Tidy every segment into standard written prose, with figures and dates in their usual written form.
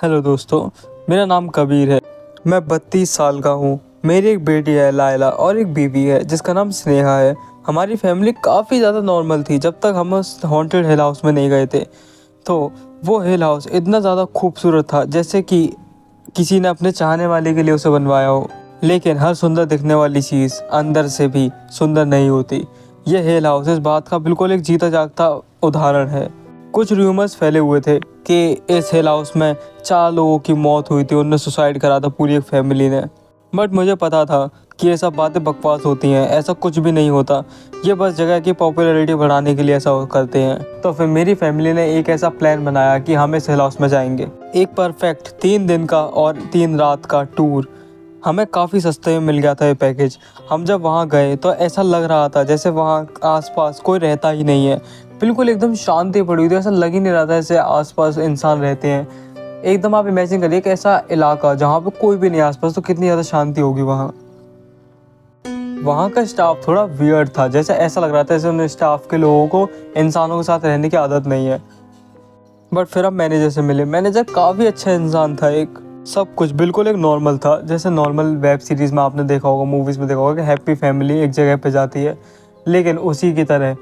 Hello दोस्तों, मेरा नाम कबीर है। मैं 32 साल का हूँ। मेरी एक बेटी है लायला और एक बीवी है जिसका नाम स्नेहा है। हमारी फैमिली काफ़ी ज़्यादा नॉर्मल थी जब तक हम उस हॉन्टेड हिल हाउस में नहीं गए थे। तो वो हिल हाउस इतना ज़्यादा खूबसूरत था जैसे कि किसी ने अपने चाहने वाले के लिए उसे बनवाया हो। लेकिन हर सुंदर दिखने वाली चीज़ अंदर से भी सुंदर नहीं होती। यह हिल हाउस इस बात का बिल्कुल एक जीता जागता उदाहरण है। कुछ र्यूमर्स फैले हुए थे कि इस हिल हाउस में 4 लोगों की मौत हुई थी, उन्होंने सुसाइड करा था पूरी एक फैमिली ने। बट मुझे पता था कि ये सब बातें बकवास होती हैं, ऐसा कुछ भी नहीं होता। ये बस जगह की पॉपुलैरिटी बढ़ाने के लिए ऐसा करते हैं। तो फिर मेरी फैमिली ने एक ऐसा प्लान बनाया कि हम इस हिल हाउस में जाएंगे। एक परफेक्ट 3 दिन का और 3 रात का टूर हमें काफ़ी सस्ते में मिल गया था ये पैकेज। हम जब वहाँ गए तो ऐसा लग रहा था जैसे वहाँ आसपास कोई रहता ही नहीं है। बिल्कुल एकदम शांति पड़ी हुई थी, ऐसा लग ही नहीं रहा था जैसे आसपास इंसान रहते हैं। एकदम आप इमेजिन करिए एक ऐसा इलाका जहाँ पे कोई भी नहीं आसपास, तो कितनी ज़्यादा शांति होगी वहाँ। वहाँ का स्टाफ थोड़ा वियर्ड था, जैसे ऐसा लग रहा था जैसे उन स्टाफ के लोगों को इंसानों के साथ रहने की आदत नहीं है। बट फिर हम मैनेजर से मिले। मैनेजर काफ़ी अच्छा इंसान था। एक सब कुछ बिल्कुल एक नॉर्मल था, जैसे नॉर्मल वेब सीरीज़ में आपने देखा होगा, मूवीज़ में देखा होगा कि हैप्पी फैमिली एक जगह पे जाती है। लेकिन उसी की तरह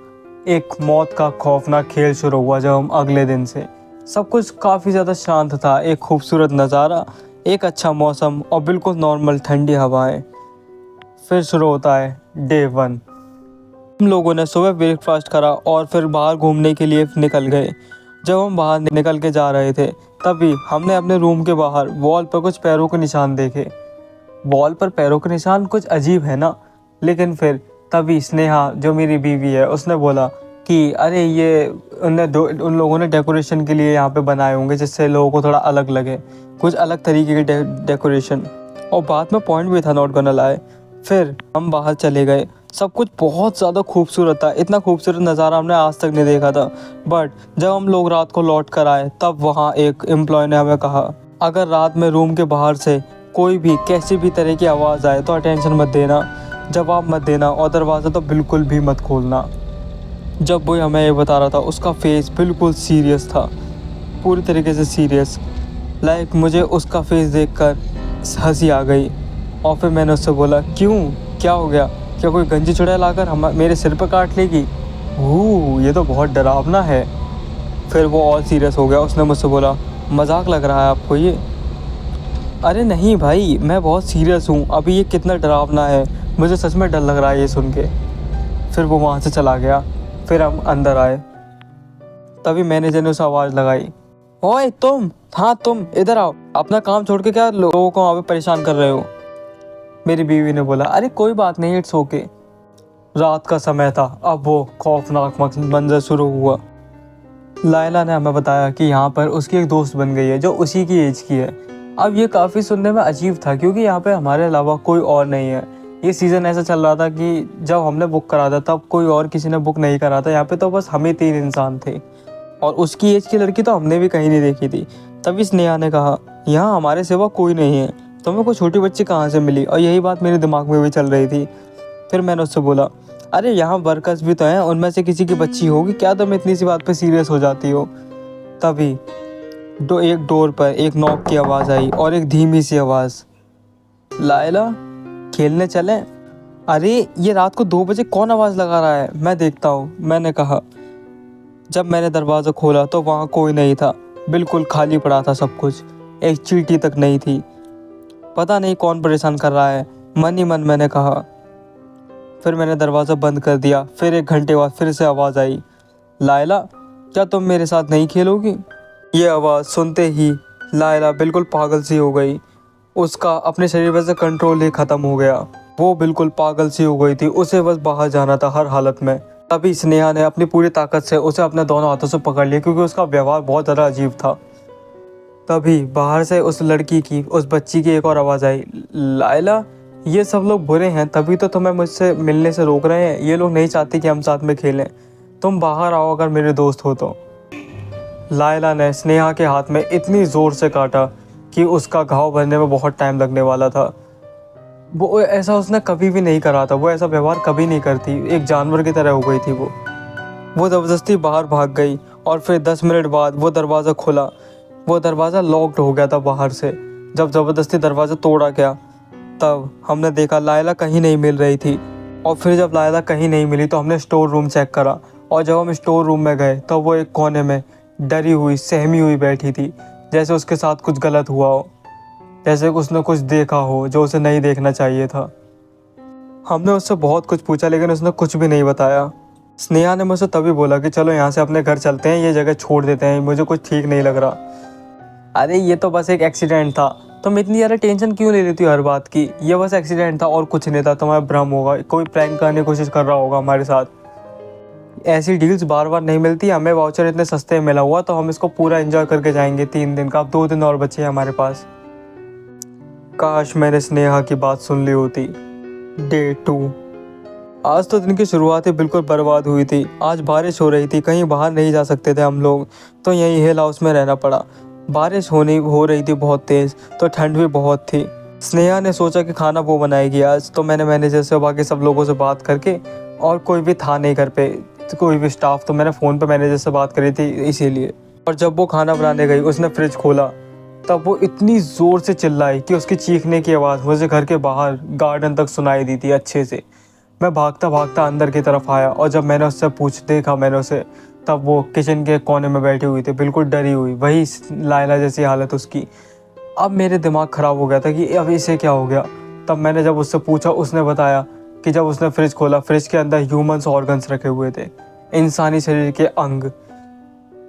एक मौत का खौफनाक खेल शुरू हुआ जब हम अगले दिन से। सब कुछ काफ़ी ज़्यादा शांत था, एक खूबसूरत नज़ारा, एक अच्छा मौसम और बिल्कुल नॉर्मल ठंडी हवाएं। फिर शुरू होता है डे 1। हम लोगों ने सुबह ब्रेकफास्ट करा और फिर बाहर घूमने के लिए निकल गए। जब हम बाहर निकल के जा रहे थे तभी हमने अपने रूम के बाहर वॉल पर कुछ पैरों के निशान देखे। वॉल पर पैरों के निशान कुछ अजीब है ना। लेकिन फिर तभी स्नेहा जो मेरी बीवी है उसने बोला कि अरे ये उन लोगों ने डेकोरेशन के लिए यहाँ पे बनाए होंगे जिससे लोगों को थोड़ा अलग लगे, कुछ अलग तरीके की डेकोरेशन। और बाद में पॉइंट भी था, नॉट गonna lie। फिर हम बाहर चले गए। सब कुछ बहुत ज़्यादा खूबसूरत था, इतना खूबसूरत नज़ारा हमने आज तक नहीं देखा था। बट जब हम लोग रात को लौट कर आए तब वहाँ एक एम्प्लॉय ने हमें कहा, अगर रात में रूम के बाहर से कोई भी कैसी भी तरह की आवाज़ आए तो अटेंशन मत देना, जवाब मत देना और दरवाज़ा तो बिल्कुल भी मत खोलना। जब वो हमें ये बता रहा था उसका फेस बिल्कुल सीरियस था, पूरी तरीके से सीरियस। लाइक मुझे उसका फेस देखकर हंसी आ गई। और फिर मैंने उससे बोला, क्यों, क्या हो गया? क्या कोई गंजी चुड़ैल लाकर हम मेरे सिर पर काट लेगी? ये तो बहुत डरावना है। फिर वो और सीरियस हो गया। उसने मुझसे बोला, मजाक लग रहा है आपको ये? अरे नहीं भाई, मैं बहुत सीरियस हूँ, अभी ये कितना डरावना है, मुझे सच में डर लग रहा है ये सुन के। फिर वो वहाँ से चला गया। फिर हम अंदर आए तभी मैनेजर ने उसे आवाज़ लगाई, ओए तुम, हाँ तुम इधर आओ, अपना काम छोड़ के क्या लोगों को वहाँ पे परेशान कर रहे हो? मेरी बीवी ने बोला, अरे कोई बात नहीं, इट्स ओके। रात का समय था। अब वो खौफनाक मंजर शुरू हुआ। लायला ने हमें बताया कि यहाँ पर उसकी एक दोस्त बन गई है जो उसी की एज की है। अब ये काफ़ी सुनने में अजीब था क्योंकि यहाँ पे हमारे अलावा कोई और नहीं है। ये सीज़न ऐसा चल रहा था कि जब हमने बुक करा था तब कोई और किसी ने बुक नहीं करा था। यहाँ पे तो बस हम ही 3 इंसान थे और उसकी एज की लड़की तो हमने भी कहीं नहीं देखी थी। तभी स्नेहा ने कहा, यहाँ हमारे सिवा कोई नहीं है, तुम्हें कोई छोटी बच्ची कहाँ से मिली? और यही बात मेरे दिमाग में भी चल रही थी। फिर मैंने उससे बोला, अरे यहाँ वर्कर्स भी तो हैं, उनमें से किसी की बच्ची होगी, क्या तुम इतनी सी बात पे सीरियस हो जाती हो? तभी एक डोर पर एक नॉक की आवाज़ आई और एक धीमी सी आवाज़, लायला खेलने चलें? अरे ये रात को 2 बजे कौन आवाज़ लगा रहा है, मैं देखता हूँ, मैंने कहा। जब मैंने दरवाज़ा खोला तो वहाँ कोई नहीं था, बिल्कुल खाली पड़ा था सब कुछ, एक चींटी तक नहीं थी। पता नहीं कौन परेशान कर रहा है, मन ही मन मैंने कहा। फिर मैंने दरवाज़ा बंद कर दिया। फिर 1 घंटे बाद फिर से आवाज़ आई, लायला क्या तुम मेरे साथ नहीं खेलोगी? ये आवाज़ सुनते ही लायला बिल्कुल पागल सी हो गई। उसका अपने शरीर पर से कंट्रोल ही ख़त्म हो गया। वो बिल्कुल पागल सी हो गई थी, उसे बस बाहर जाना था हर हालत में। तभी स्नेहा ने अपनी पूरी ताकत से उसे अपने दोनों हाथों से पकड़ लिया क्योंकि उसका व्यवहार बहुत ज़्यादा अजीब था। तभी बाहर से उस लड़की की, उस बच्ची की एक और आवाज़ आई, लायला ये सब लोग बुरे हैं, तभी तो तुम्हें मुझसे मिलने से रोक रहे हैं। ये लोग नहीं चाहते कि हम साथ में खेलें, तुम बाहर आओ अगर मेरे दोस्त हो तो। लायला ने स्नेहा के हाथ में इतनी ज़ोर से काटा कि उसका घाव भरने में बहुत टाइम लगने वाला था। वो ऐसा उसने कभी भी नहीं करा था, वो ऐसा व्यवहार कभी नहीं करती, एक जानवर की तरह हो गई थी वो ज़बरदस्ती बाहर भाग गई और फिर 10 मिनट बाद वो दरवाज़ा खुला। वो दरवाज़ा लॉक्ड हो गया था बाहर से। जब ज़बरदस्ती दरवाज़ा तोड़ा गया तब हमने देखा लायला कहीं नहीं मिल रही थी। और फिर जब लायला कहीं नहीं मिली तो हमने स्टोर रूम चेक करा, और जब हम स्टोर रूम में गए तो वो एक कोने में डरी हुई सहमी हुई बैठी थी, जैसे उसके साथ कुछ गलत हुआ हो, जैसे उसने कुछ देखा हो जो उसे नहीं देखना चाहिए था। हमने उससे बहुत कुछ पूछा लेकिन उसने कुछ भी नहीं बताया। स्नेहा ने मुझसे तभी बोला कि चलो यहाँ से अपने घर चलते हैं, ये जगह छोड़ देते हैं, मुझे कुछ ठीक नहीं लग रहा। अरे ये तो बस एक एक्सीडेंट था, तुम इतनी ज़्यादा टेंशन क्यों ले लेती हो हर बात की? ये बस एक्सीडेंट था और कुछ नहीं था, तुम्हारा भ्रम होगा, कोई प्रैंक करने की कोशिश कर रहा होगा हमारे साथ। ऐसी डील्स बार बार नहीं मिलती, हमें वाउचर इतने सस्ते में मिला हुआ तो हम इसको पूरा एंजॉय करके जाएंगे 3 दिन का। अब 2 दिन और बचे हैं हमारे पास। काश मैंने स्नेहा की बात सुन ली होती। डे 2। आज तो दिन की शुरुआत ही बिल्कुल बर्बाद हुई थी। आज बारिश हो रही थी, कहीं बाहर नहीं जा सकते थे हम लोग, तो यहीं हिल हाउस में रहना पड़ा। बारिश हो रही थी बहुत तेज़, तो ठंड भी बहुत थी। स्नेहा ने सोचा कि खाना वो बनाएगी आज, तो मैंने मैनेजर से बाकी सब लोगों से बात करके, और कोई भी था नहीं घर पे, कोई भी स्टाफ, तो मैंने फ़ोन पे मैनेजर से बात करी थी इसीलिए। और जब वो खाना बनाने गई, उसने फ्रिज खोला, तब वो इतनी ज़ोर से चिल्लाई कि उसकी चीखने की आवाज़ मुझे घर के बाहर गार्डन तक सुनाई दी थी अच्छे से। मैं भागता भागता अंदर की तरफ आया, और जब मैंने उससे देखा मैंने उसे, तब वो किचन के कोने में बैठी हुई थी, बिल्कुल डरी हुई, वही लायला जैसी हालत उसकी। अब मेरे दिमाग ख़राब हो गया था कि अब इसे क्या हो गया। तब मैंने जब उससे पूछा, उसने बताया कि जब उसने फ्रिज खोला, फ्रिज के अंदर ह्यूमन्स ऑर्गन्स रखे हुए थे, इंसानी शरीर के अंग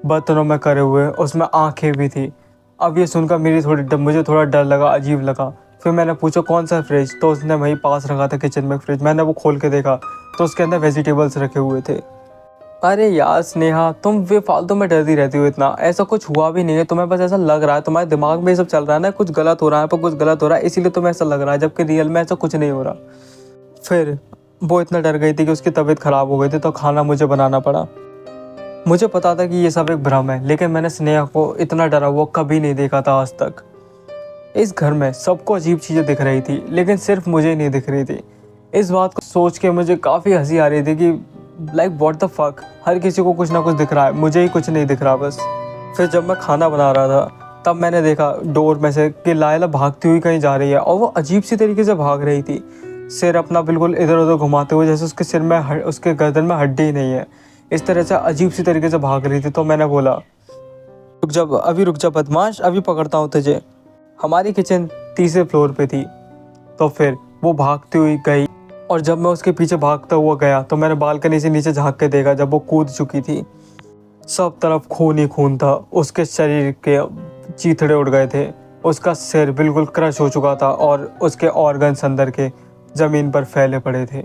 बर्तनों में करे हुए, उसमें आँखें भी थी। अब ये सुनकर मुझे थोड़ा डर लगा, अजीब लगा। फिर मैंने पूछा कौन सा फ्रिज, तो उसने वहीं पास रखा था किचन में फ्रिज। मैंने वो खोल के देखा तो उसके अंदर वेजिटेबल्स रखे हुए थे। अरे यार स्नेहा, तुम फालतू में डरती रहती हो इतना, ऐसा कुछ हुआ भी नहीं है, तुम्हें बस ऐसा लग रहा है, तुम्हारे दिमाग में ये सब चल रहा है ना, कुछ गलत हो रहा है, पर कुछ गलत हो रहा है इसीलिए तुम्हें ऐसा लग रहा है, जबकि रियल में ऐसा कुछ नहीं हो रहा। फिर वो इतना डर गई थी कि उसकी तबीयत ख़राब हो गई थी, तो खाना मुझे बनाना पड़ा। मुझे पता था कि ये सब एक भ्रम है, लेकिन मैंने स्नेहा को इतना डरा हुआ कभी नहीं देखा था आज तक। इस घर में सबको अजीब चीज़ें दिख रही थी, लेकिन सिर्फ मुझे नहीं दिख रही थी। इस बात को सोच के मुझे काफ़ी हंसी आ रही थी कि लाइक व्हाट द फक, हर किसी को कुछ ना कुछ दिख रहा है, मुझे ही कुछ नहीं दिख रहा बस। फिर जब मैं खाना बना रहा था तब मैंने देखा डोर में से कि लायला भागती हुई कहीं जा रही है, और वो अजीब सी तरीके से भाग रही थी, सिर अपना बिल्कुल इधर उधर घुमाते हुए, जैसे उसके सिर में उसके गर्दन में हड्डी ही नहीं है, इस तरह से अजीब सी तरीके से भाग रही थी। तो मैंने बोला रुक जा बदमाश, अभी पकड़ता हूँ तुझे। हमारी किचन 3रे फ्लोर पे थी। तो फिर वो भागती हुई गई, और जब मैं उसके पीछे भागता हुआ गया तो मैंने बालकनी से नीचे झांक के देखा, जब वो कूद चुकी थी, सब तरफ खून ही खून था, उसके शरीर के चीथड़े उड़ गए थे, उसका सिर बिल्कुल क्रश हो चुका था, और उसके ऑर्गन्स अंदर के ज़मीन पर फैले पड़े थे।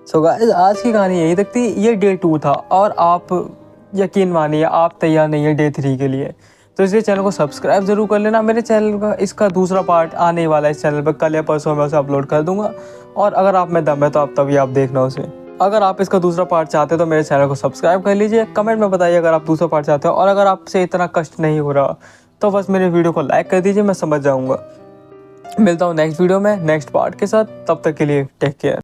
सो गाइस, आज की कहानी यही तक थी। ये डे 2 था, और आप यकीन मानिए आप तैयार नहीं है डे 3 के लिए, तो इसलिए चैनल को सब्सक्राइब जरूर कर लेना। मेरे चैनल का इसका दूसरा पार्ट आने वाला है इस चैनल पर, कल या परसों मैं उसे अपलोड कर दूंगा, और अगर आप में दम है तो आप तभी आप देखना उसे। अगर आप इसका दूसरा पार्ट चाहते हो तो मेरे चैनल को सब्सक्राइब कर लीजिए, कमेंट में बताइए अगर आप दूसरा पार्ट चाहते हो, और अगर आपसे इतना कष्ट नहीं हो रहा तो बस मेरे वीडियो को लाइक कर दीजिए, मैं समझ जाऊँगा। मिलता हूँ नेक्स्ट वीडियो में नेक्स्ट पार्ट के साथ, तब तक के लिए टेक केयर।